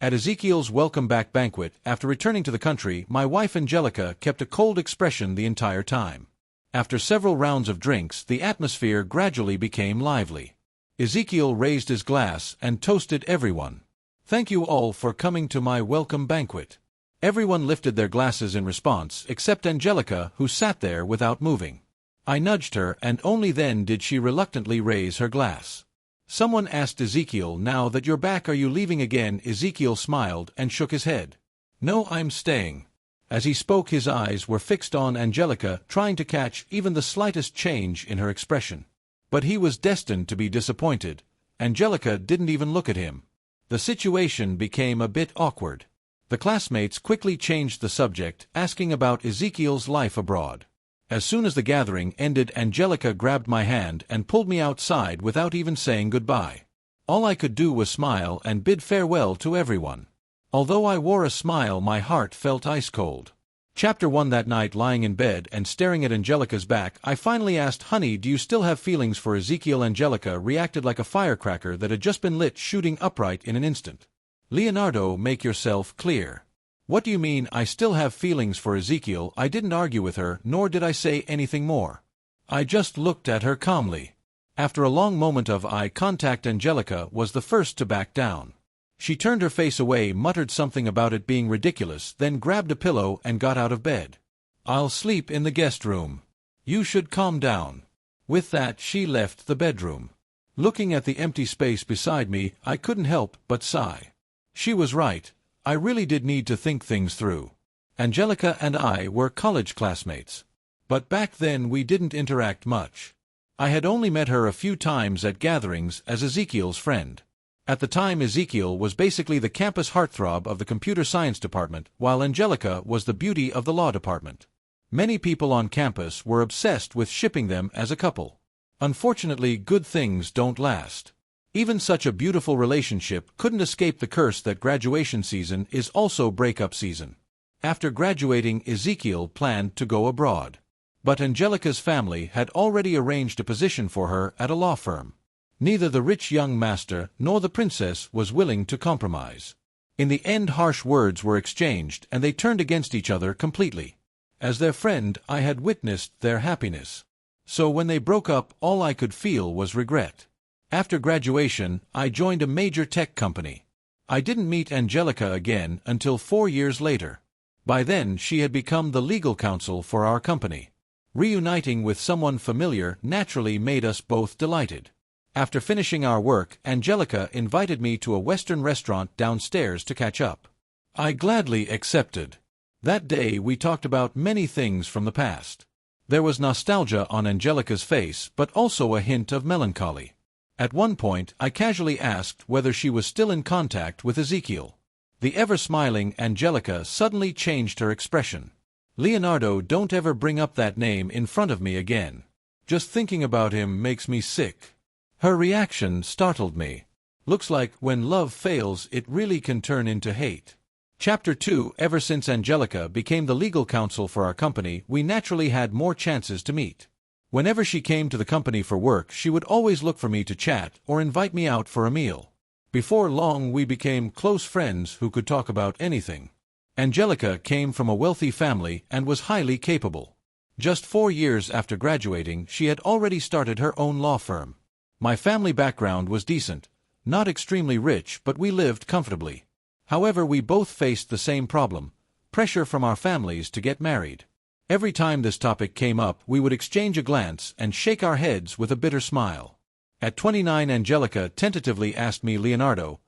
At Ezekiel's welcome back banquet, after returning to the country, my wife Angelica kept a cold expression the entire time. After several rounds of drinks, the atmosphere gradually became lively. Ezekiel raised his glass and toasted everyone. "Thank you all for coming to my welcome banquet." Everyone lifted their glasses in response, except Angelica, who sat there without moving. I nudged her, and only then did she reluctantly raise her glass. Someone asked Ezekiel, "Now that you're back, are you leaving again?" Ezekiel smiled and shook his head. "No, I'm staying." As he spoke, his eyes were fixed on Angelica, trying to catch even the slightest change in her expression. But he was destined to be disappointed. Angelica didn't even look at him. The situation became a bit awkward. The classmates quickly changed the subject, asking about Ezekiel's life abroad. As soon as the gathering ended, Angelica grabbed my hand and pulled me outside without even saying goodbye. All I could do was smile and bid farewell to everyone. Although I wore a smile, my heart felt ice cold. Chapter 1. That night, lying in bed and staring at Angelica's back, I finally asked, "Honey, do you still have feelings for Ezekiel?" Angelica reacted like a firecracker that had just been lit, shooting upright in an instant. "Leonardo, make yourself clear. What do you mean, I still have feelings for Ezekiel?" I didn't argue with her, nor did I say anything more. I just looked at her calmly. After a long moment of eye contact, Angelica was the first to back down. She turned her face away, muttered something about it being ridiculous, then grabbed a pillow and got out of bed. "I'll sleep in the guest room. You should calm down." With that, she left the bedroom. Looking at the empty space beside me, I couldn't help but sigh. She was right. I really did need to think things through. Angelica and I were college classmates. But back then we didn't interact much. I had only met her a few times at gatherings as Ezekiel's friend. At the time, Ezekiel was basically the campus heartthrob of the computer science department, while Angelica was the beauty of the law department. Many people on campus were obsessed with shipping them as a couple. Unfortunately, good things don't last. Even such a beautiful relationship couldn't escape the curse that graduation season is also breakup season. After graduating, Ezekiel planned to go abroad. But Angelica's family had already arranged a position for her at a law firm. Neither the rich young master nor the princess was willing to compromise. In the end, harsh words were exchanged, and they turned against each other completely. As their friend, I had witnessed their happiness. So when they broke up, all I could feel was regret. After graduation, I joined a major tech company. I didn't meet Angelica again until 4 years later. By then, she had become the legal counsel for our company. Reuniting with someone familiar naturally made us both delighted. After finishing our work, Angelica invited me to a Western restaurant downstairs to catch up. I gladly accepted. That day we talked about many things from the past. There was nostalgia on Angelica's face, but also a hint of melancholy. At one point, I casually asked whether she was still in contact with Ezekiel. The ever-smiling Angelica suddenly changed her expression. "Leonardo, don't ever bring up that name in front of me again. Just thinking about him makes me sick." Her reaction startled me. Looks like when love fails, it really can turn into hate. Chapter 2. Ever since Angelica became the legal counsel for our company, we naturally had more chances to meet. Whenever she came to the company for work, she would always look for me to chat or invite me out for a meal. Before long, we became close friends who could talk about anything. Angelica came from a wealthy family and was highly capable. Just 4 years after graduating, she had already started her own law firm. My family background was decent, not extremely rich, but we lived comfortably. However, we both faced the same problem: pressure from our families to get married. Every time this topic came up, we would exchange a glance and shake our heads with a bitter smile. At 29, Angelica tentatively asked me, "Leonardo,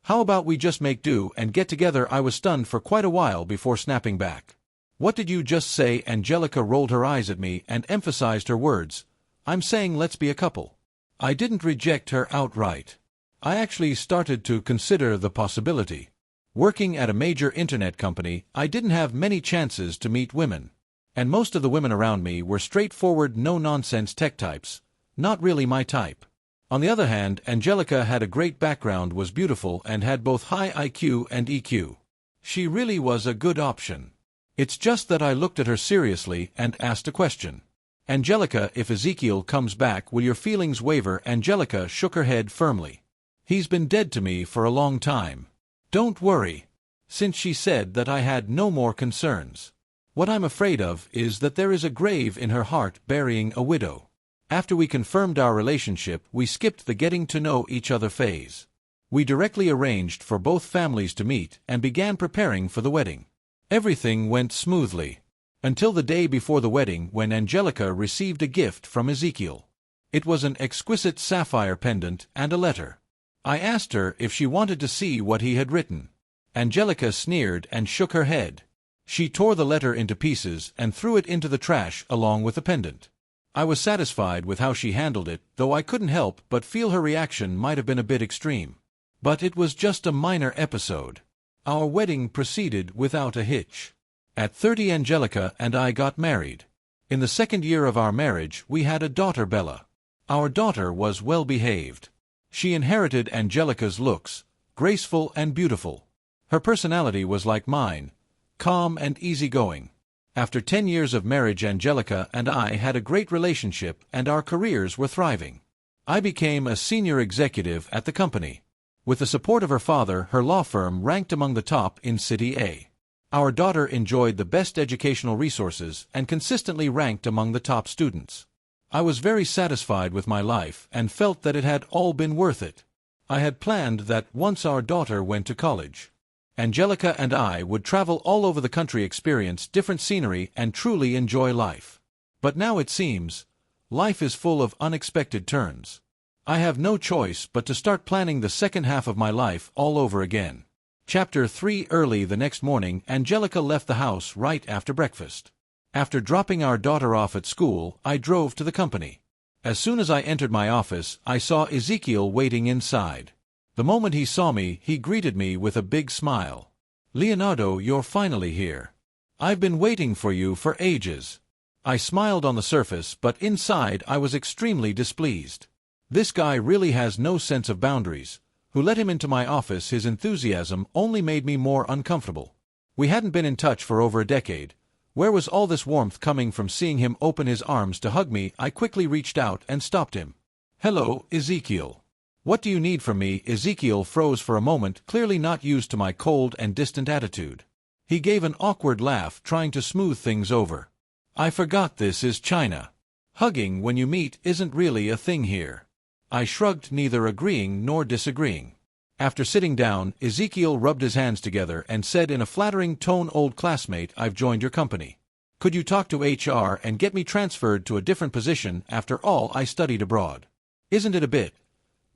how about we just make do and get together?" I was stunned for quite a while before snapping back. "What did you just say?" Angelica rolled her eyes at me and emphasized her words. "I'm saying let's be a couple." I didn't reject her outright. I actually started to consider the possibility. Working at a major internet company, I didn't have many chances to meet women. And most of the women around me were straightforward, no-nonsense tech types. Not really my type. On the other hand, Angelica had a great background, was beautiful, and had both high IQ and EQ. She really was a good option. It's just that I looked at her seriously and asked a question. "Angelica, if Ezekiel comes back, will your feelings waver?" Angelica shook her head firmly. "He's been dead to me for a long time. Don't worry, since she said that I had no more concerns. What I'm afraid of is that there is a grave in her heart burying a widow. After we confirmed our relationship, we skipped the getting to know each other phase. We directly arranged for both families to meet and began preparing for the wedding. Everything went smoothly, until the day before the wedding when Angelica received a gift from Ezekiel. It was an exquisite sapphire pendant and a letter. I asked her if she wanted to see what he had written. Angelica sneered and shook her head. She tore the letter into pieces and threw it into the trash along with the pendant. I was satisfied with how she handled it, though I couldn't help but feel her reaction might have been a bit extreme. But it was just a minor episode. Our wedding proceeded without a hitch. At 30, Angelica and I got married. In the second year of our marriage, we had a daughter, Bella. Our daughter was well behaved. She inherited Angelica's looks, graceful and beautiful. Her personality was like mine, calm and easygoing. After 10 years of marriage, Angelica and I had a great relationship and our careers were thriving. I became a senior executive at the company. With the support of her father, her law firm ranked among the top in City A. Our daughter enjoyed the best educational resources and consistently ranked among the top students. I was very satisfied with my life and felt that it had all been worth it. I had planned that once our daughter went to college, Angelica and I would travel all over the country, experience different scenery, and truly enjoy life. But now it seems, life is full of unexpected turns. I have no choice but to start planning the second half of my life all over again. Chapter 3. Early the next morning, Angelica left the house right after breakfast. After dropping our daughter off at school, I drove to the company. As soon as I entered my office, I saw Ezekiel waiting inside. The moment he saw me, he greeted me with a big smile. "Leonardo, you're finally here. I've been waiting for you for ages." I smiled on the surface, but inside I was extremely displeased. This guy really has no sense of boundaries. Who let him into my office? His enthusiasm only made me more uncomfortable. We hadn't been in touch for over a decade. Where was all this warmth coming from? Seeing him open his arms to hug me, I quickly reached out and stopped him. "Hello, Ezekiel. What do you need from me?" Ezekiel froze for a moment, clearly not used to my cold and distant attitude. He gave an awkward laugh, trying to smooth things over. "I forgot this is China. Hugging when you meet isn't really a thing here." I shrugged, neither agreeing nor disagreeing. After sitting down, Ezekiel rubbed his hands together and said in a flattering tone, "Old classmate, I've joined your company. Could you talk to HR and get me transferred to a different position? After all, I studied abroad. Isn't it a bit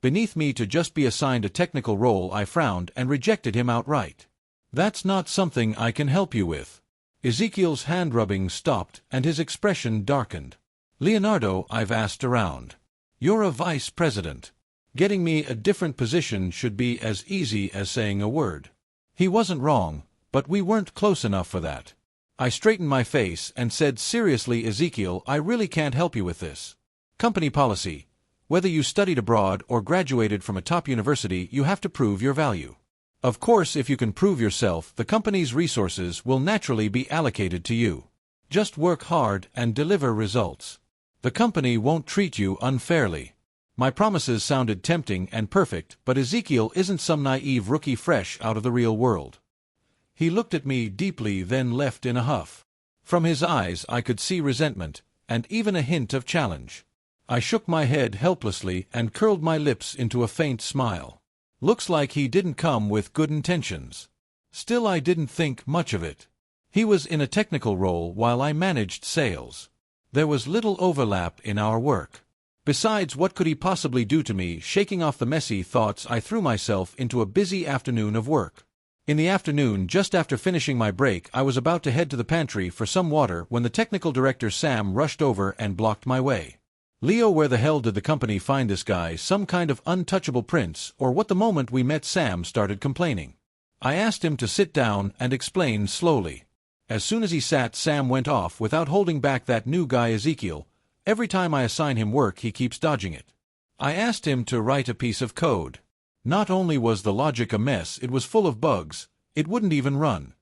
beneath me to just be assigned a technical role?" I frowned and rejected him outright. "That's not something I can help you with." Ezekiel's hand-rubbing stopped and his expression darkened. "Leonardo, I've asked around. You're a vice president. Getting me a different position should be as easy as saying a word." He wasn't wrong, but we weren't close enough for that. I straightened my face and said seriously, "Ezekiel, I really can't help you with this. Company policy. Whether you studied abroad or graduated from a top university, you have to prove your value. Of course, if you can prove yourself, the company's resources will naturally be allocated to you. Just work hard and deliver results. The company won't treat you unfairly." My promises sounded tempting and perfect, but Ezekiel isn't some naive rookie fresh out of the real world. He looked at me deeply, then left in a huff. From his eyes I could see resentment, and even a hint of challenge. I shook my head helplessly and curled my lips into a faint smile. Looks like he didn't come with good intentions. Still, I didn't think much of it. He was in a technical role while I managed sales. There was little overlap in our work. Besides, what could he possibly do to me? Shaking off the messy thoughts, I threw myself into a busy afternoon of work. In the afternoon, just after finishing my break, I was about to head to the pantry for some water when the technical director Sam rushed over and blocked my way. "Leo, where the hell did the company find this guy? Some kind of untouchable prince, or what?" The moment we met, Sam started complaining. I asked him to sit down and explain slowly. As soon as he sat, Sam went off without holding back. "That new guy Ezekiel. Every time I assign him work, he keeps dodging it. I asked him to write a piece of code. Not only was the logic a mess, it was full of bugs. It wouldn't even run.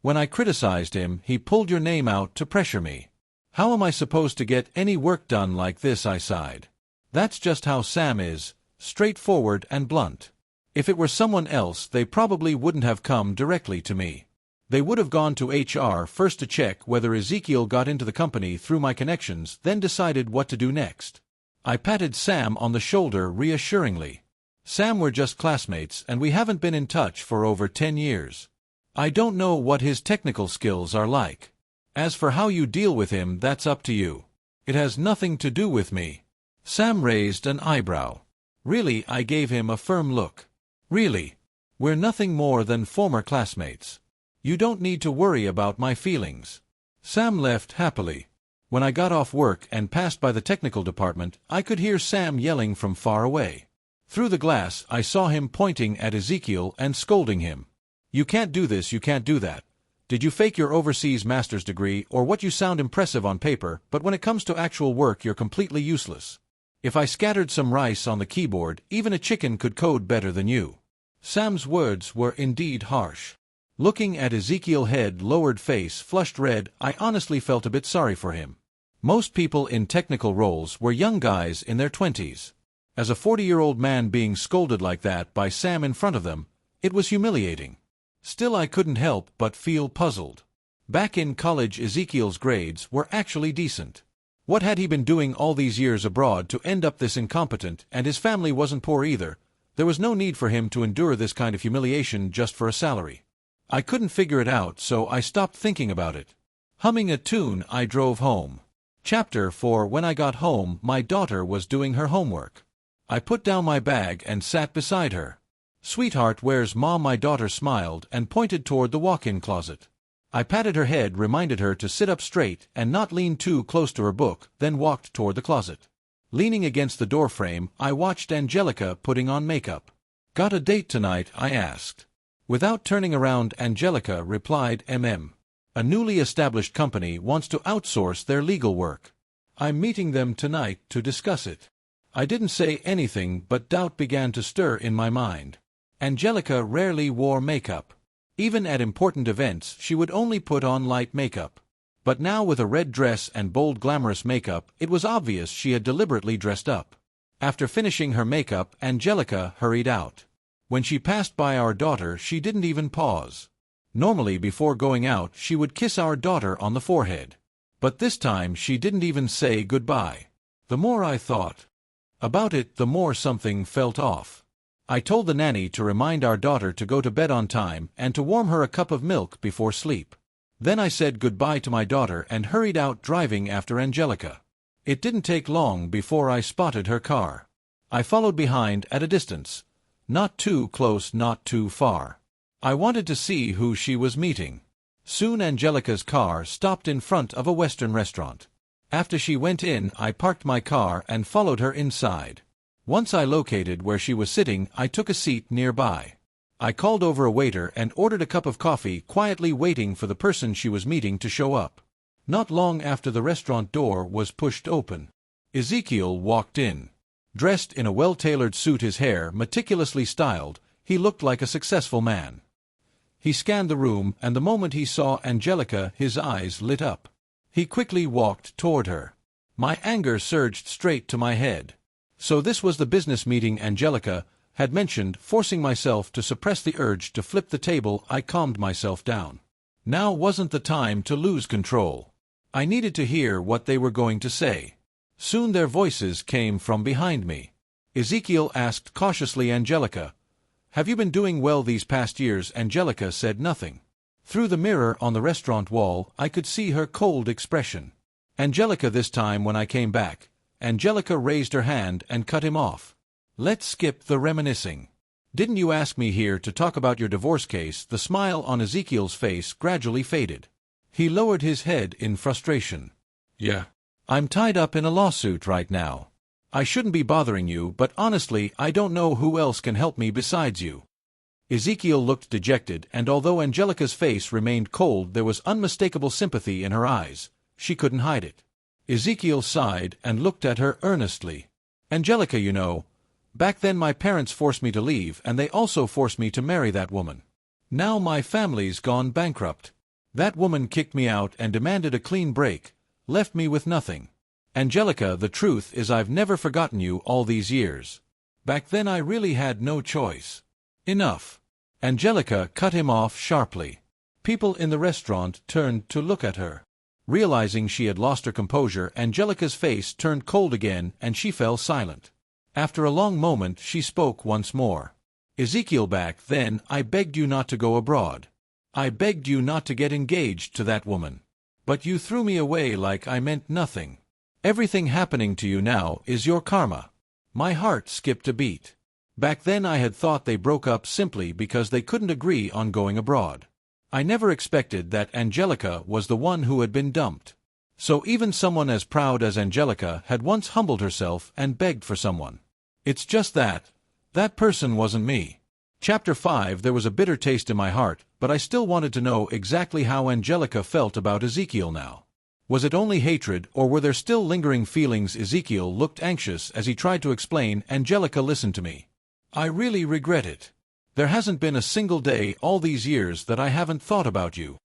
When I criticized him, he pulled your name out to pressure me. How am I supposed to get any work done like this?" I sighed. "That's just how Sam is, straightforward and blunt. If it were someone else, they probably wouldn't have come directly to me. They would have gone to HR first to check whether Ezekiel got into the company through my connections, then decided what to do next. I patted Sam on the shoulder reassuringly. Sam, we're just classmates, and we haven't been in touch for over 10 years. I don't know what his technical skills are like. As for how you deal with him, that's up to you. It has nothing to do with me. Sam raised an eyebrow. Really? I gave him a firm look. Really? We're nothing more than former classmates. You don't need to worry about my feelings. Sam left happily. When I got off work and passed by the technical department, I could hear Sam yelling from far away. Through the glass, I saw him pointing at Ezekiel and scolding him. You can't do this, you can't do that. Did you fake your overseas master's degree, or what? You sound impressive on paper, but when it comes to actual work you're completely useless. If I scattered some rice on the keyboard, even a chicken could code better than you. Sam's words were indeed harsh. Looking at Ezekiel's head-lowered face flushed red, I honestly felt a bit sorry for him. Most people in technical roles were young guys in their 20s. As a 40-year-old man being scolded like that by Sam in front of them, it was humiliating. Still, I couldn't help but feel puzzled. Back in college, Ezekiel's grades were actually decent. What had he been doing all these years abroad to end up this incompetent? And his family wasn't poor either. There was no need for him to endure this kind of humiliation just for a salary. I couldn't figure it out, so I stopped thinking about it. Humming a tune, I drove home. Chapter 4. When I got home, my daughter was doing her homework. I put down my bag and sat beside her. "Sweetheart, where's Mom?" My daughter smiled and pointed toward the walk-in closet. I patted her head, reminded her to sit up straight and not lean too close to her book, then walked toward the closet. Leaning against the doorframe, I watched Angelica putting on makeup. "Got a date tonight?" I asked. Without turning around, Angelica replied, A newly established company wants to outsource their legal work. I'm meeting them tonight to discuss it." I didn't say anything, but doubt began to stir in my mind. Angelica rarely wore makeup. Even at important events, she would only put on light makeup. But now, with a red dress and bold glamorous makeup, it was obvious she had deliberately dressed up. After finishing her makeup, Angelica hurried out. When she passed by our daughter, she didn't even pause. Normally, before going out, she would kiss our daughter on the forehead. But this time she didn't even say goodbye. The more I thought about it, the more something felt off. I told the nanny to remind our daughter to go to bed on time and to warm her a cup of milk before sleep. Then I said goodbye to my daughter and hurried out, driving after Angelica. It didn't take long before I spotted her car. I followed behind at a distance. Not too close, not too far. I wanted to see who she was meeting. Soon Angelica's car stopped in front of a Western restaurant. After she went in, I parked my car and followed her inside. Once I located where she was sitting, I took a seat nearby. I called over a waiter and ordered a cup of coffee, quietly waiting for the person she was meeting to show up. Not long after, the restaurant door was pushed open. Ezekiel walked in. Dressed in a well-tailored suit, his hair meticulously styled, he looked like a successful man. He scanned the room, and the moment he saw Angelica, his eyes lit up. He quickly walked toward her. My anger surged straight to my head. So this was the business meeting Angelica had mentioned. Forcing myself to suppress the urge to flip the table, I calmed myself down. Now wasn't the time to lose control. I needed to hear what they were going to say. Soon their voices came from behind me. Ezekiel asked cautiously, "Angelica, have you been doing well these past years?" Angelica said nothing. Through the mirror on the restaurant wall, I could see her cold expression. "Angelica," this time when I came back, Angelica raised her hand and cut him off. "Let's skip the reminiscing. Didn't you ask me here to talk about your divorce case?" The smile on Ezekiel's face gradually faded. He lowered his head in frustration. "Yeah. I'm tied up in a lawsuit right now. I shouldn't be bothering you, but honestly, I don't know who else can help me besides you." Ezekiel looked dejected, and although Angelica's face remained cold, there was unmistakable sympathy in her eyes. She couldn't hide it. Ezekiel sighed and looked at her earnestly. "Angelica, you know, back then my parents forced me to leave, and they also forced me to marry that woman. Now my family's gone bankrupt. That woman kicked me out and demanded a clean break, left me with nothing. Angelica, the truth is I've never forgotten you all these years. Back then I really had no choice. Enough. Angelica cut him off sharply. People in the restaurant turned to look at her. Realizing she had lost her composure, Angelica's face turned cold again and she fell silent. After a long moment she spoke once more. Ezekiel, back then I begged you not to go abroad. I begged you not to get engaged to that woman. But you threw me away like I meant nothing. Everything happening to you now is your karma. My heart skipped a beat. Back then I had thought they broke up simply because they couldn't agree on going abroad. I never expected that Angelica was the one who had been dumped. So even someone as proud as Angelica had once humbled herself and begged for someone. It's just that person wasn't me. Chapter 5. There was a bitter taste in my heart, but I still wanted to know exactly how Angelica felt about Ezekiel now. Was it only hatred, or were there still lingering feelings? Ezekiel looked anxious as he tried to explain. Angelica, listen to me. I really regret it. There hasn't been a single day all these years that I haven't thought about you.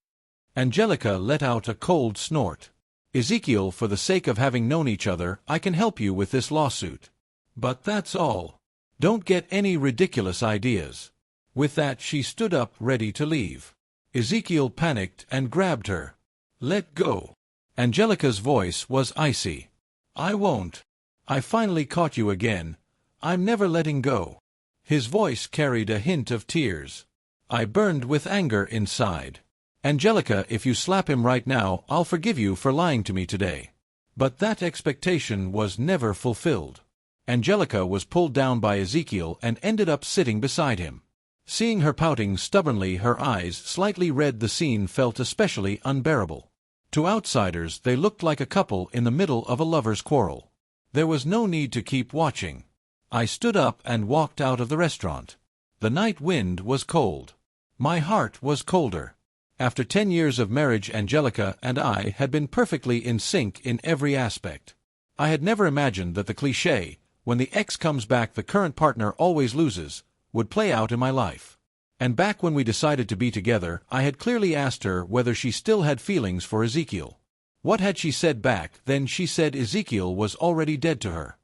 Angelica let out a cold snort. Ezekiel, for the sake of having known each other, I can help you with this lawsuit. But that's all. Don't get any ridiculous ideas. With that she stood up, ready to leave. Ezekiel panicked and grabbed her. Let go. Angelica's voice was icy. I won't. I finally caught you again. I'm never letting go. His voice carried a hint of tears. I burned with anger inside. Angelica, if you slap him right now, I'll forgive you for lying to me today. But that expectation was never fulfilled. Angelica was pulled down by Ezekiel and ended up sitting beside him. Seeing her pouting stubbornly, her eyes slightly red, the scene felt especially unbearable. To outsiders they looked like a couple in the middle of a lover's quarrel. There was no need to keep watching. I stood up and walked out of the restaurant. The night wind was cold. My heart was colder. After 10 years of marriage, Angelica and I had been perfectly in sync in every aspect. I had never imagined that the cliché, when the ex comes back the current partner always loses, would play out in my life. And back when we decided to be together, I had clearly asked her whether she still had feelings for Ezekiel. What had she said back then? She said Ezekiel was already dead to her.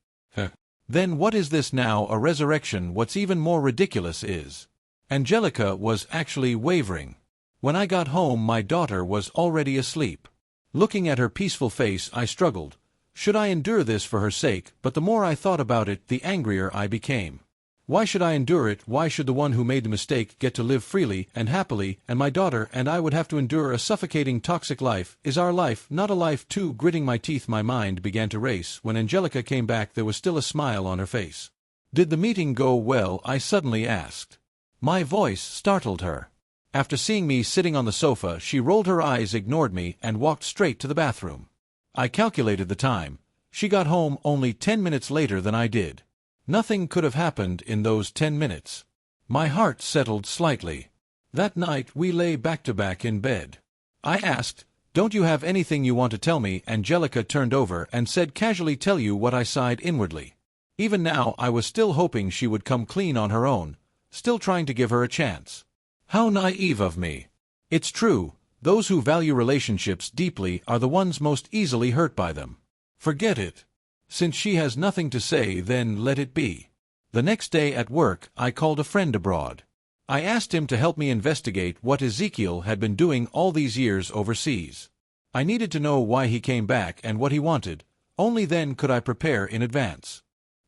Then what is this now, a resurrection? What's even more ridiculous is, Angelica was actually wavering. When I got home my daughter was already asleep. Looking at her peaceful face I struggled. Should I endure this for her sake? But the more I thought about it, the angrier I became. Why should I endure it? Why should the one who made the mistake get to live freely and happily, and my daughter and I would have to endure a suffocating, toxic life? Is our life not a life too? Gritting my teeth, my mind began to race. When Angelica came back there was still a smile on her face. Did the meeting go well? I suddenly asked. My voice startled her. After seeing me sitting on the sofa, she rolled her eyes, ignored me, and walked straight to the bathroom. I calculated the time. She got home only 10 minutes later than I did. Nothing could have happened in those 10 minutes. My heart settled slightly. That night we lay back to back in bed. I asked, "Don't you have anything you want to tell me?" Angelica turned over and said casually, "Tell you what." I sighed inwardly. Even now I was still hoping she would come clean on her own, still trying to give her a chance. How naive of me. It's true, those who value relationships deeply are the ones most easily hurt by them. Forget it. Since she has nothing to say, then let it be. The next day at work, I called a friend abroad. I asked him to help me investigate what Ezekiel had been doing all these years overseas. I needed to know why he came back and what he wanted. Only then could I prepare in advance.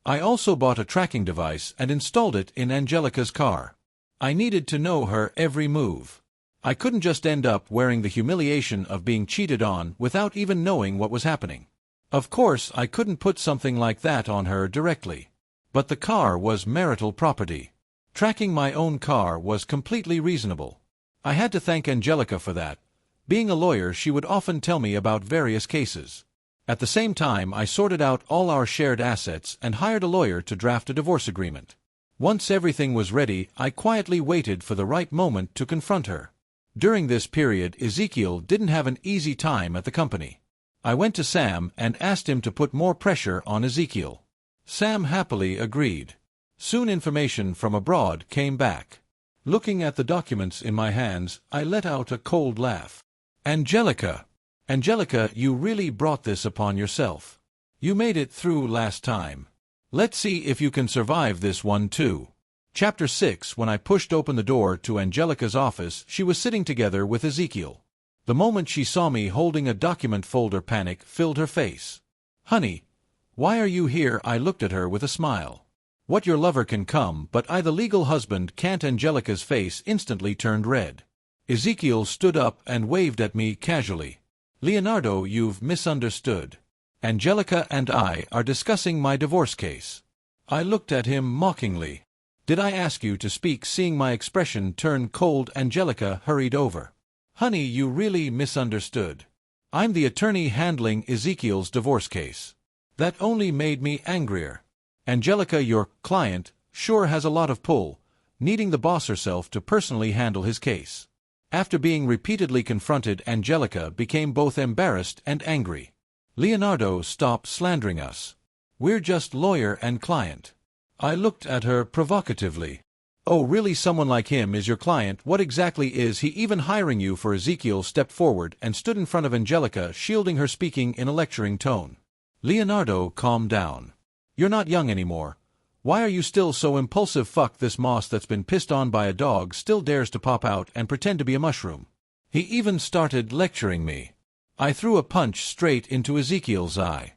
I also bought a tracking device and installed it in Angelica's car. I needed to know her every move. I couldn't just end up wearing the humiliation of being cheated on without even knowing what was happening. Of course, I couldn't put something like that on her directly. But the car was marital property. Tracking my own car was completely reasonable. I had to thank Angelica for that. Being a lawyer, she would often tell me about various cases. At the same time, I sorted out all our shared assets and hired a lawyer to draft a divorce agreement. Once everything was ready, I quietly waited for the right moment to confront her. During this period, Ezekiel didn't have an easy time at the company. I went to Sam and asked him to put more pressure on Ezekiel. Sam happily agreed. Soon information from abroad came back. Looking at the documents in my hands, I let out a cold laugh. Angelica! Angelica, you really brought this upon yourself. You made it through last time. Let's see if you can survive this one too. Chapter 6. When I pushed open the door to Angelica's office, she was sitting together with Ezekiel. The moment she saw me holding a document folder, panic filled her face. "Honey, why are you here?" I looked at her with a smile. "What, your lover can come, but I the legal husband can't." Angelica's face instantly turned red. Ezekiel stood up and waved at me casually. "Leonardo, you've misunderstood. Angelica and I are discussing my divorce case." I looked at him mockingly. "Did I ask you to speak?" Seeing my expression turn cold, Angelica hurried over. "Honey, you really misunderstood. I'm the attorney handling Ezekiel's divorce case." That only made me angrier. "Angelica, your client, sure has a lot of pull, needing the boss herself to personally handle his case." After being repeatedly confronted, Angelica became both embarrassed and angry. "Leonardo, stop slandering us. We're just lawyer and client." I looked at her provocatively. "Oh, really? Someone like him is your client? What exactly is he even hiring you for?" Ezekiel stepped forward and stood in front of Angelica, shielding her, speaking in a lecturing tone. "Leonardo, calm down. You're not young anymore. Why are you still so impulsive? Fuck, this moss that's been pissed on by a dog still dares to pop out and pretend to be a mushroom." He even started lecturing me. I threw a punch straight into Ezekiel's eye.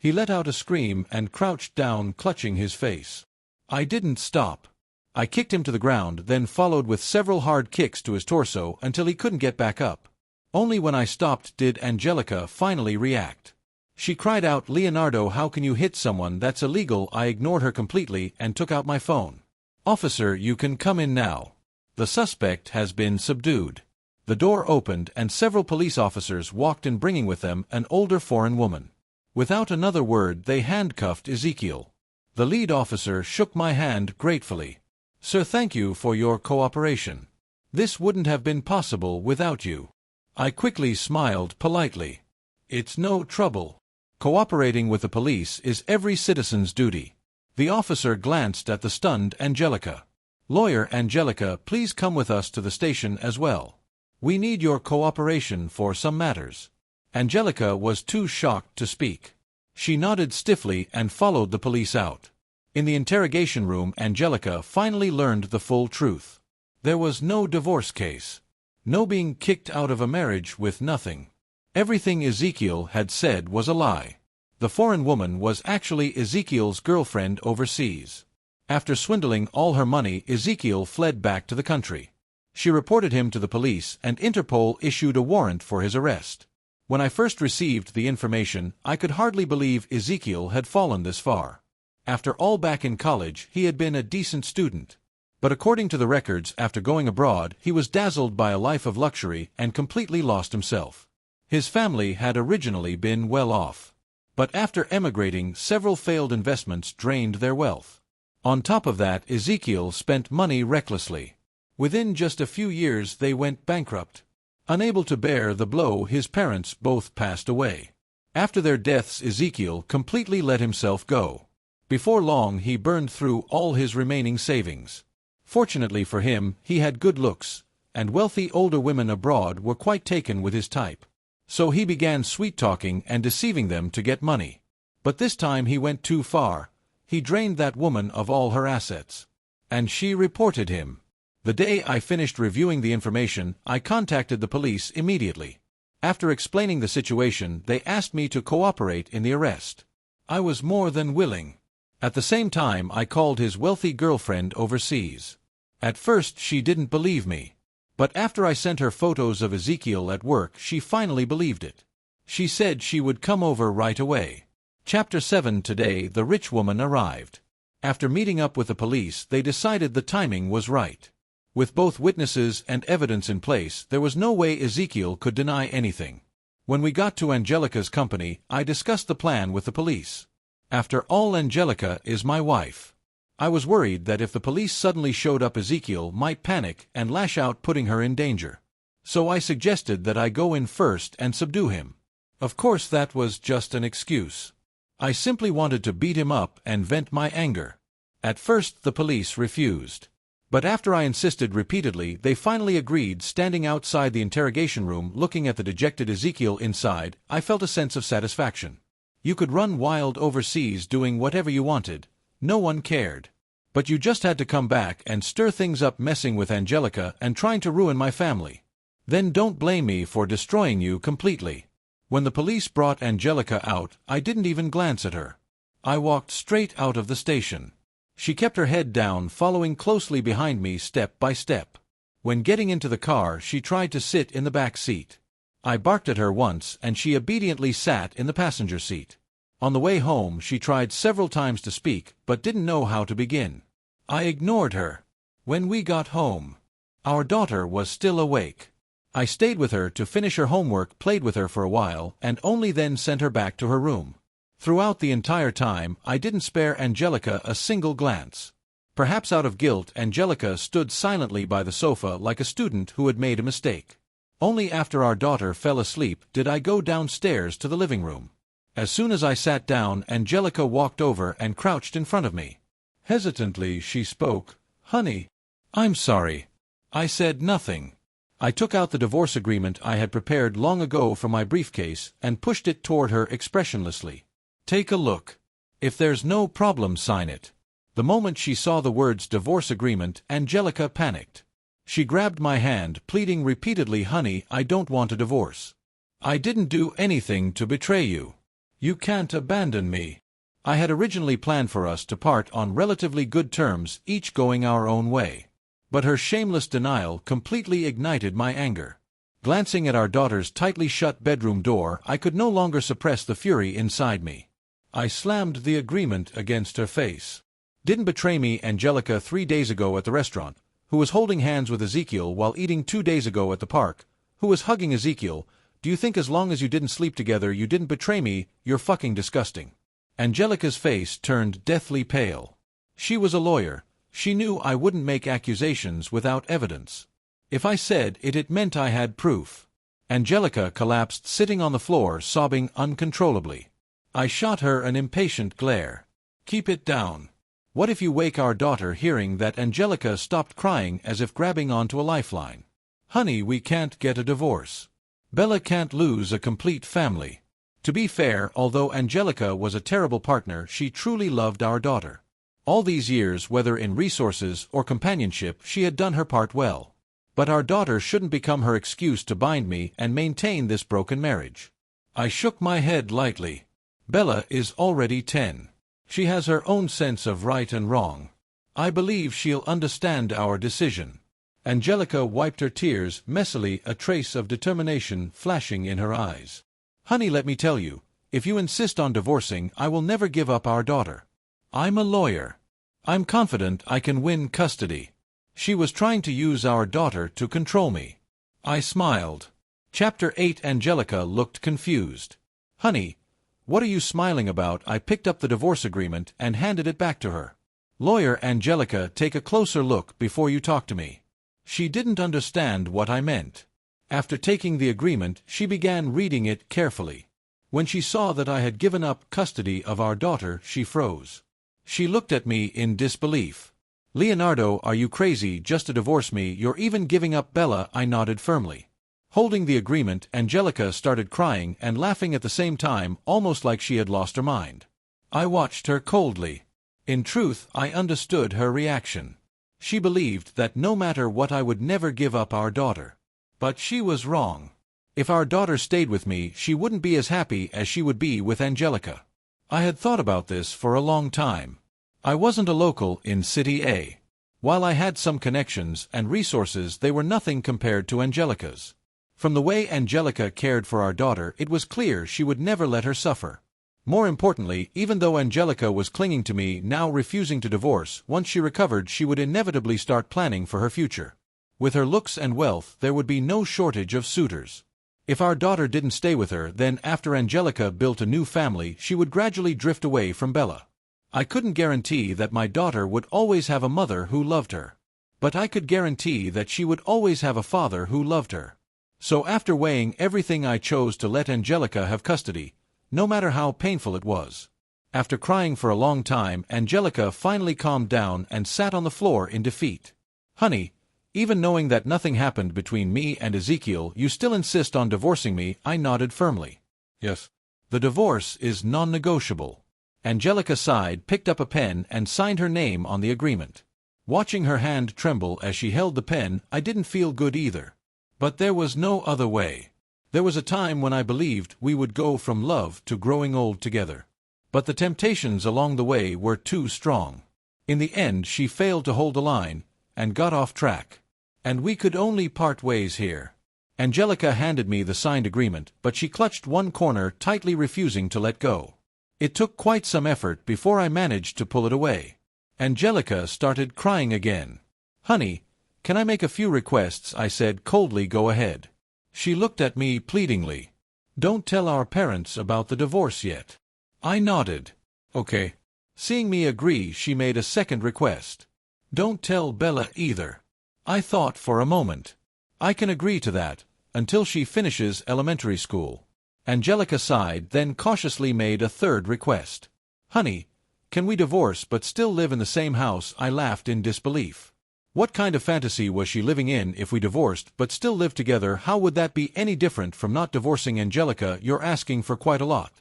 He let out a scream and crouched down, clutching his face. I didn't stop. I kicked him to the ground, then followed with several hard kicks to his torso until he couldn't get back up. Only when I stopped did Angelica finally react. She cried out, "Leonardo, how can you hit someone? That's illegal." I ignored her completely and took out my phone. "Officer, you can come in now. The suspect has been subdued." The door opened and several police officers walked in, bringing with them an older foreign woman. Without another word, they handcuffed Ezekiel. The lead officer shook my hand gratefully. "Sir, thank you for your cooperation. This wouldn't have been possible without you." I quickly smiled politely. "It's no trouble. Cooperating with the police is every citizen's duty." The officer glanced at the stunned Angelica. "Lawyer Angelica, please come with us to the station as well. We need your cooperation for some matters." Angelica was too shocked to speak. She nodded stiffly and followed the police out. In the interrogation room, Angelica finally learned the full truth. There was no divorce case. No being kicked out of a marriage with nothing. Everything Ezekiel had said was a lie. The foreign woman was actually Ezekiel's girlfriend overseas. After swindling all her money, Ezekiel fled back to the country. She reported him to the police, and Interpol issued a warrant for his arrest. When I first received the information, I could hardly believe Ezekiel had fallen this far. After all, back in college, he had been a decent student. But according to the records, after going abroad, he was dazzled by a life of luxury and completely lost himself. His family had originally been well off. But after emigrating, several failed investments drained their wealth. On top of that, Ezekiel spent money recklessly. Within just a few years, they went bankrupt. Unable to bear the blow, his parents both passed away. After their deaths, Ezekiel completely let himself go. Before long, he burned through all his remaining savings. Fortunately for him, he had good looks, and wealthy older women abroad were quite taken with his type. So he began sweet-talking and deceiving them to get money. But this time he went too far. He drained that woman of all her assets. And she reported him. The day I finished reviewing the information, I contacted the police immediately. After explaining the situation, they asked me to cooperate in the arrest. I was more than willing. At the same time, I called his wealthy girlfriend overseas. At first, she didn't believe me. But after I sent her photos of Ezekiel at work, she finally believed it. She said she would come over right away. Chapter 7. Today, the rich woman arrived. After meeting up with the police, they decided the timing was right. With both witnesses and evidence in place, there was no way Ezekiel could deny anything. When we got to Angelica's company, I discussed the plan with the police. After all, Angelica is my wife. I was worried that if the police suddenly showed up, Ezekiel might panic and lash out, putting her in danger. So I suggested that I go in first and subdue him. Of course, that was just an excuse. I simply wanted to beat him up and vent my anger. At first, the police refused. But after I insisted repeatedly, they finally agreed. Standing outside the interrogation room, looking at the dejected Ezekiel inside, I felt a sense of satisfaction. You could run wild overseas doing whatever you wanted. No one cared. But you just had to come back and stir things up, messing with Angelica and trying to ruin my family. Then don't blame me for destroying you completely. When the police brought Angelica out, I didn't even glance at her. I walked straight out of the station. She kept her head down, following closely behind me step by step. When getting into the car, she tried to sit in the back seat. I barked at her once, and she obediently sat in the passenger seat. On the way home, she tried several times to speak, but didn't know how to begin. I ignored her. When we got home, our daughter was still awake. I stayed with her to finish her homework, played with her for a while, and only then sent her back to her room. Throughout the entire time, I didn't spare Angelica a single glance. Perhaps out of guilt, Angelica stood silently by the sofa like a student who had made a mistake. Only after our daughter fell asleep did I go downstairs to the living room. As soon as I sat down, Angelica walked over and crouched in front of me. Hesitantly, she spoke. "Honey, I'm sorry." I said nothing. I took out the divorce agreement I had prepared long ago from my briefcase and pushed it toward her expressionlessly. "Take a look. If there's no problem, sign it." The moment she saw the words divorce agreement, Angelica panicked. She grabbed my hand, pleading repeatedly, "Honey, I don't want a divorce. I didn't do anything to betray you. You can't abandon me." I had originally planned for us to part on relatively good terms, each going our own way. But her shameless denial completely ignited my anger. Glancing at our daughter's tightly shut bedroom door, I could no longer suppress the fury inside me. I slammed the agreement against her face. "Didn't betray me, Angelica 3 days ago at the restaurant, who was holding hands with Ezekiel while eating 2 days ago at the park, who was hugging Ezekiel. Do you think as long as you didn't sleep together you didn't betray me? You're fucking disgusting." Angelica's face turned deathly pale. She was a lawyer. She knew I wouldn't make accusations without evidence. If I said it, it meant I had proof. Angelica collapsed, sitting on the floor, sobbing uncontrollably. I shot her an impatient glare. "Keep it down. What if you wake our daughter?" Hearing that, Angelica stopped crying as if grabbing onto a lifeline. "Honey, we can't get a divorce. Bella can't lose a complete family." To be fair, although Angelica was a terrible partner, she truly loved our daughter. All these years, whether in resources or companionship, she had done her part well. But our daughter shouldn't become her excuse to bind me and maintain this broken marriage. I shook my head lightly. Bella is already 10. She has her own sense of right and wrong. I believe she'll understand our decision. Angelica wiped her tears messily, a trace of determination flashing in her eyes. "Honey, let me tell you, if you insist on divorcing, I will never give up our daughter. I'm a lawyer. I'm confident I can win custody." She was trying to use our daughter to control me. I smiled. Chapter 8. Angelica looked confused. "Honey, what are you smiling about?" I picked up the divorce agreement and handed it back to her. "Lawyer Angelica, take a closer look before you talk to me." She didn't understand what I meant. After taking the agreement, she began reading it carefully. When she saw that I had given up custody of our daughter, she froze. She looked at me in disbelief. "Leonardo, are you crazy just to divorce me? You're even giving up Bella." I nodded firmly. Holding the agreement, Angelica started crying and laughing at the same time, almost like she had lost her mind. I watched her coldly. In truth, I understood her reaction. She believed that no matter what I would never give up our daughter. But she was wrong. If our daughter stayed with me, she wouldn't be as happy as she would be with Angelica. I had thought about this for a long time. I wasn't a local in City A. While I had some connections and resources, they were nothing compared to Angelica's. From the way Angelica cared for our daughter, it was clear she would never let her suffer. More importantly, even though Angelica was clinging to me, now refusing to divorce, once she recovered she would inevitably start planning for her future. With her looks and wealth, there would be no shortage of suitors. If our daughter didn't stay with her, then after Angelica built a new family, she would gradually drift away from Bella. I couldn't guarantee that my daughter would always have a mother who loved her. But I could guarantee that she would always have a father who loved her. So after weighing everything, I chose to let Angelica have custody, no matter how painful it was. After crying for a long time, Angelica finally calmed down and sat on the floor in defeat. "Honey, even knowing that nothing happened between me and Ezekiel, you still insist on divorcing me?" I nodded firmly. "Yes. The divorce is non-negotiable. Angelica sighed, picked up a pen, and signed her name on the agreement. Watching her hand tremble as she held the pen, I didn't feel good either. But there was no other way. There was a time when I believed we would go from love to growing old together. But the temptations along the way were too strong. In the end, she failed to hold the line, and got off track. And we could only part ways here. Angelica handed me the signed agreement, but she clutched one corner tightly, refusing to let go. It took quite some effort before I managed to pull it away. Angelica started crying again. "Honey, can I make a few requests?" I said coldly. "Go ahead." She looked at me pleadingly. "Don't tell our parents about the divorce yet." I nodded. "Okay." Seeing me agree, she made a second request. "Don't tell Bella either." I thought for a moment. I can agree to that, until she finishes elementary school. Angelica sighed, then cautiously made a third request. "Honey, can we divorce but still live in the same house?" I laughed in disbelief. What kind of fantasy was she living in if we divorced but still lived together? How would that be any different from not divorcing? "Angelica, you're asking for quite a lot."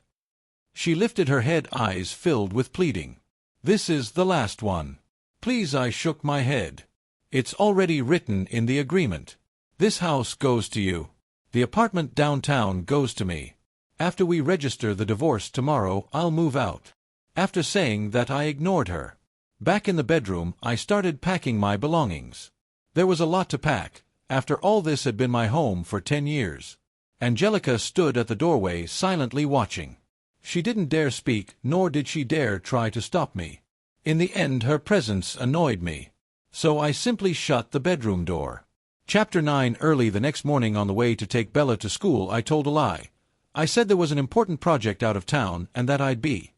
She lifted her head, eyes filled with pleading. "This is the last one. Please." I shook my head. "It's already written in the agreement. This house goes to you. The apartment downtown goes to me. After we register the divorce tomorrow, I'll move out." After saying that, I ignored her. Back in the bedroom, I started packing my belongings. There was a lot to pack. After all, this had been my home for 10 years. Angelica stood at the doorway, silently watching. She didn't dare speak, nor did she dare try to stop me. In the end, her presence annoyed me. So I simply shut the bedroom door. Chapter 9. Early the next morning, on the way to take Bella to school, I told a lie. I said there was an important project out of town, and that I'd be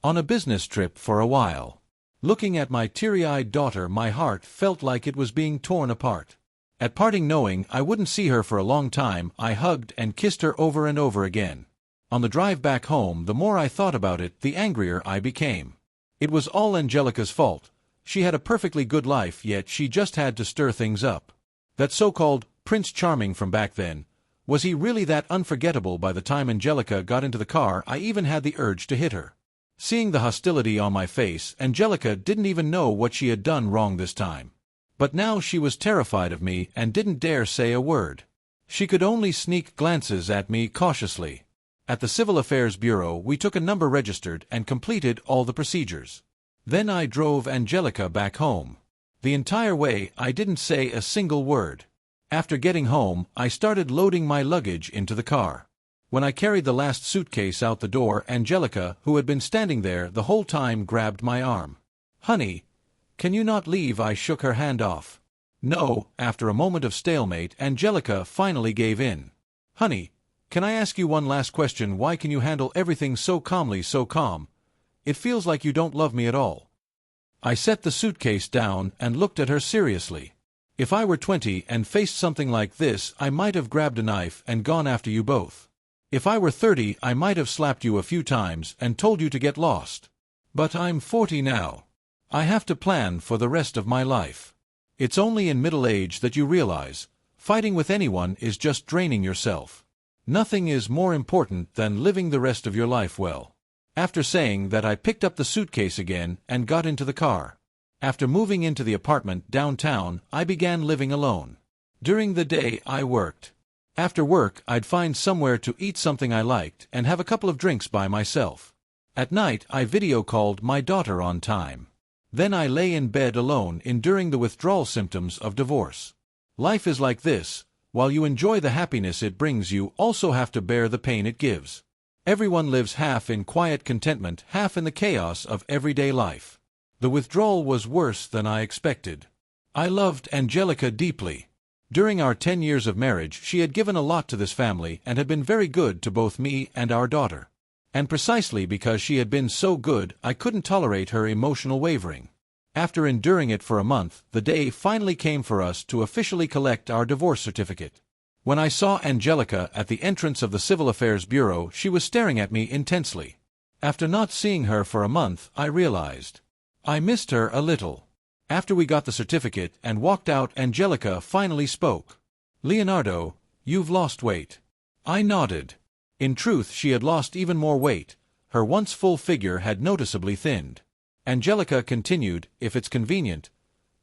on a business trip for a while. Looking at my teary-eyed daughter, my heart felt like it was being torn apart. At parting, knowing I wouldn't see her for a long time, I hugged and kissed her over and over again. On the drive back home, the more I thought about it, the angrier I became. It was all Angelica's fault. She had a perfectly good life, yet she just had to stir things up. That so-called Prince Charming from back then, was he really that unforgettable? By the time Angelica got into the car, I even had the urge to hit her. Seeing the hostility on my face, Angelica didn't even know what she had done wrong this time. But now she was terrified of me and didn't dare say a word. She could only sneak glances at me cautiously. At the Civil Affairs Bureau, we took a number, registered, and completed all the procedures. Then I drove Angelica back home. The entire way, I didn't say a single word. After getting home, I started loading my luggage into the car. When I carried the last suitcase out the door, Angelica, who had been standing there the whole time, grabbed my arm. "Honey, can you not leave?" I shook her hand off. "No." After a moment of stalemate, Angelica finally gave in. "Honey, can I ask you one last question? Why can you handle everything so calmly, so calm? It feels like you don't love me at all." I set the suitcase down and looked at her seriously. "If I were 20 and faced something like this, I might have grabbed a knife and gone after you both. If I were 30, I might have slapped you a few times and told you to get lost. But I'm 40 now. I have to plan for the rest of my life. It's only in middle age that you realize fighting with anyone is just draining yourself. Nothing is more important than living the rest of your life well." After saying that, I picked up the suitcase again and got into the car. After moving into the apartment downtown, I began living alone. During the day, I worked. After work, I'd find somewhere to eat something I liked and have a couple of drinks by myself. At night, I video called my daughter on time. Then I lay in bed alone, enduring the withdrawal symptoms of divorce. Life is like this. While you enjoy the happiness it brings, you also have to bear the pain it gives. Everyone lives half in quiet contentment, half in the chaos of everyday life. The withdrawal was worse than I expected. I loved Angelica deeply. During our 10 years of marriage, she had given a lot to this family and had been very good to both me and our daughter. And precisely because she had been so good, I couldn't tolerate her emotional wavering. After enduring it for a month, the day finally came for us to officially collect our divorce certificate. When I saw Angelica at the entrance of the Civil Affairs Bureau, she was staring at me intensely. After not seeing her for a month, I realized I missed her a little. After we got the certificate and walked out, Angelica finally spoke. "Leonardo, you've lost weight." I nodded. In truth, she had lost even more weight, Her once full figure had noticeably thinned. Angelica continued, "If it's convenient,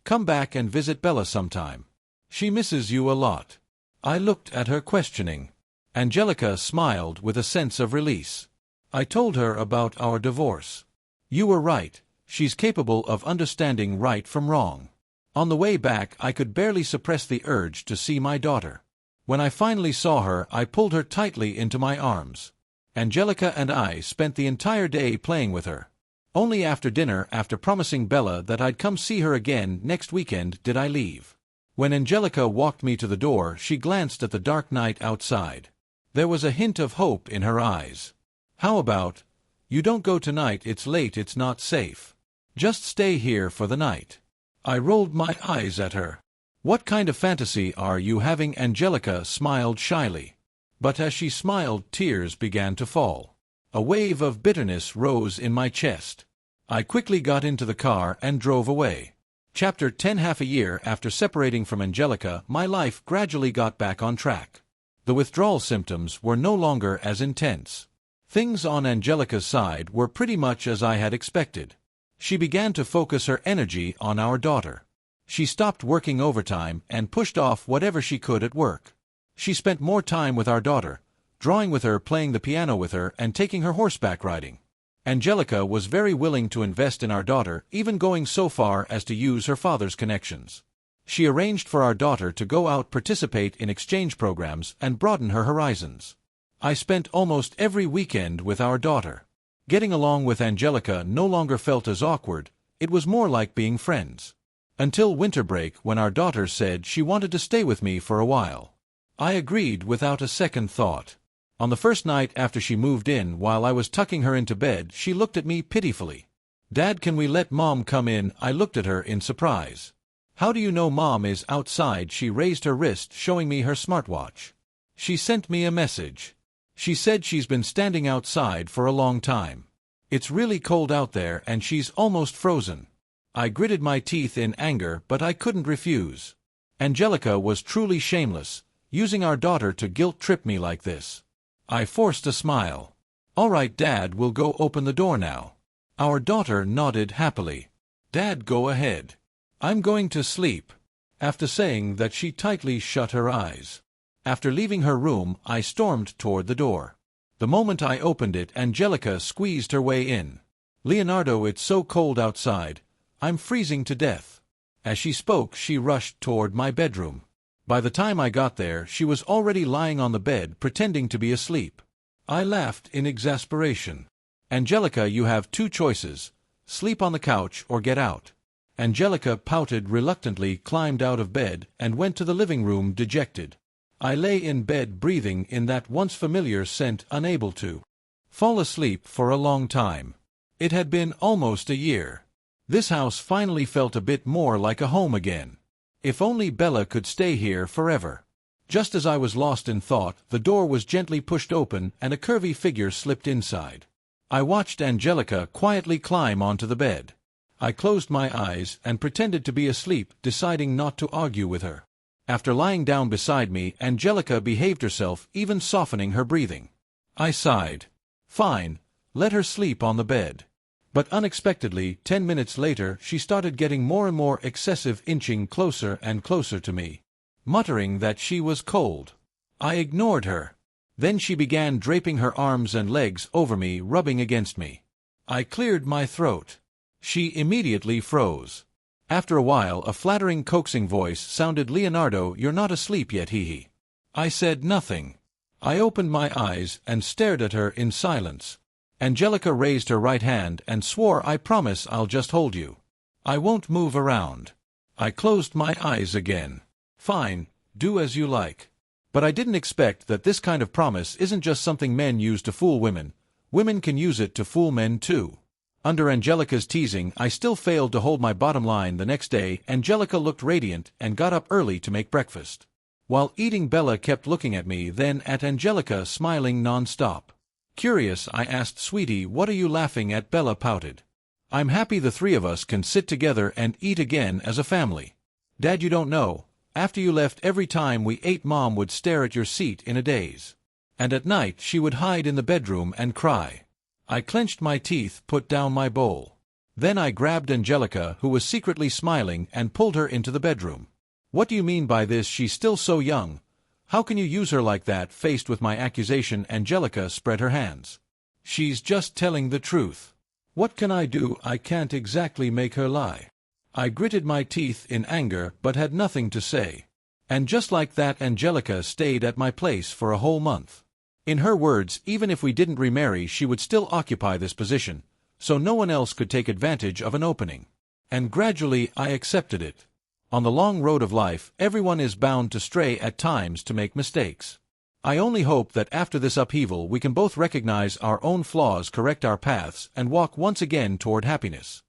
come back and visit Bella sometime. She misses you a lot." I looked at her questioning. Angelica smiled with a sense of release. I told her about our divorce. "You were right, she's capable of understanding right from wrong." On the way back I could barely suppress the urge to see my daughter. When I finally saw her, I pulled her tightly into my arms. Angelica and I spent the entire day playing with her. Only after dinner, after promising Bella that I'd come see her again next weekend, did I leave. When Angelica walked me to the door, she glanced at the dark night outside. There was a hint of hope in her eyes. "How about, you don't go tonight, it's late, it's not safe. Just stay here for the night." I rolled my eyes at her. "What kind of fantasy are you having?" Angelica smiled shyly. But as she smiled, tears began to fall. A wave of bitterness rose in my chest. I quickly got into the car and drove away. Chapter 10. Half a year after separating from Angelica, my life gradually got back on track. The withdrawal symptoms were no longer as intense. Things on Angelica's side were pretty much as I had expected. She began to focus her energy on our daughter. She stopped working overtime and pushed off whatever she could at work. She spent more time with our daughter, drawing with her, playing the piano with her, and taking her horseback riding. Angelica was very willing to invest in our daughter, even going so far as to use her father's connections. She arranged for our daughter to go out, participate in exchange programs, and broaden her horizons. I spent almost every weekend with our daughter. Getting along with Angelica no longer felt as awkward, it was more like being friends. Until winter break, when our daughter said she wanted to stay with me for a while. I agreed without a second thought. On the first night after she moved in, while I was tucking her into bed, she looked at me pitifully. "Dad, can we let Mom come in?" I looked at her in surprise. "How do you know Mom is outside?" She raised her wrist, showing me her smartwatch. "She sent me a message. She said she's been standing outside for a long time. It's really cold out there and she's almost frozen." I gritted my teeth in anger, but I couldn't refuse. Angelica was truly shameless, using our daughter to guilt-trip me like this. I forced a smile. "All right, Dad, we'll go open the door now." Our daughter nodded happily. "Dad, go ahead. I'm going to sleep." After saying that, she tightly shut her eyes. After leaving her room, I stormed toward the door. The moment I opened it, Angelica squeezed her way in. "Leonardo, it's so cold outside. I'm freezing to death." As she spoke, she rushed toward my bedroom. By the time I got there, she was already lying on the bed, pretending to be asleep. I laughed in exasperation. "Angelica, you have two choices. Sleep on the couch or get out." Angelica pouted reluctantly, climbed out of bed, and went to the living room dejected. I lay in bed, breathing in that once familiar scent, unable to fall asleep for a long time. It had been almost a year. This house finally felt a bit more like a home again. If only Bella could stay here forever. Just as I was lost in thought, the door was gently pushed open and a curvy figure slipped inside. I watched Angelica quietly climb onto the bed. I closed my eyes and pretended to be asleep, deciding not to argue with her. After lying down beside me, Angelica behaved herself, even softening her breathing. I sighed. Fine, let her sleep on the bed. But unexpectedly, 10 minutes later, she started getting more and more excessive, inching closer and closer to me, muttering that she was cold. I ignored her. Then she began draping her arms and legs over me, rubbing against me. I cleared my throat. She immediately froze. After a while, a flattering, coaxing voice sounded. "Leonardo, you're not asleep yet, hee." I said nothing. I opened my eyes and stared at her in silence. Angelica raised her right hand and swore, "I promise I'll just hold you. I won't move around." I closed my eyes again. Fine, do as you like. But I didn't expect that this kind of promise isn't just something men use to fool women. Women can use it to fool men too. Under Angelica's teasing, I still failed to hold my bottom line. The next day, Angelica looked radiant and got up early to make breakfast. While eating, Bella kept looking at me, then at Angelica, smiling non-stop. Curious, I asked, "Sweetie, what are you laughing at?" Bella pouted. "I'm happy the three of us can sit together and eat again as a family. Dad, you don't know, after you left, every time we ate, Mom would stare at your seat in a daze. And at night she would hide in the bedroom and cry." I clenched my teeth, put down my bowl. Then I grabbed Angelica, who was secretly smiling, and pulled her into the bedroom. "What do you mean by this? She's still so young. How can you use her like that?" Faced with my accusation, Angelica spread her hands. "She's just telling the truth. What can I do? I can't exactly make her lie." I gritted my teeth in anger, but had nothing to say. And just like that, Angelica stayed at my place for a whole month. In her words, even if we didn't remarry, she would still occupy this position, so no one else could take advantage of an opening. And gradually I accepted it. On the long road of life, everyone is bound to stray at times, to make mistakes. I only hope that after this upheaval we can both recognize our own flaws, correct our paths, and walk once again toward happiness.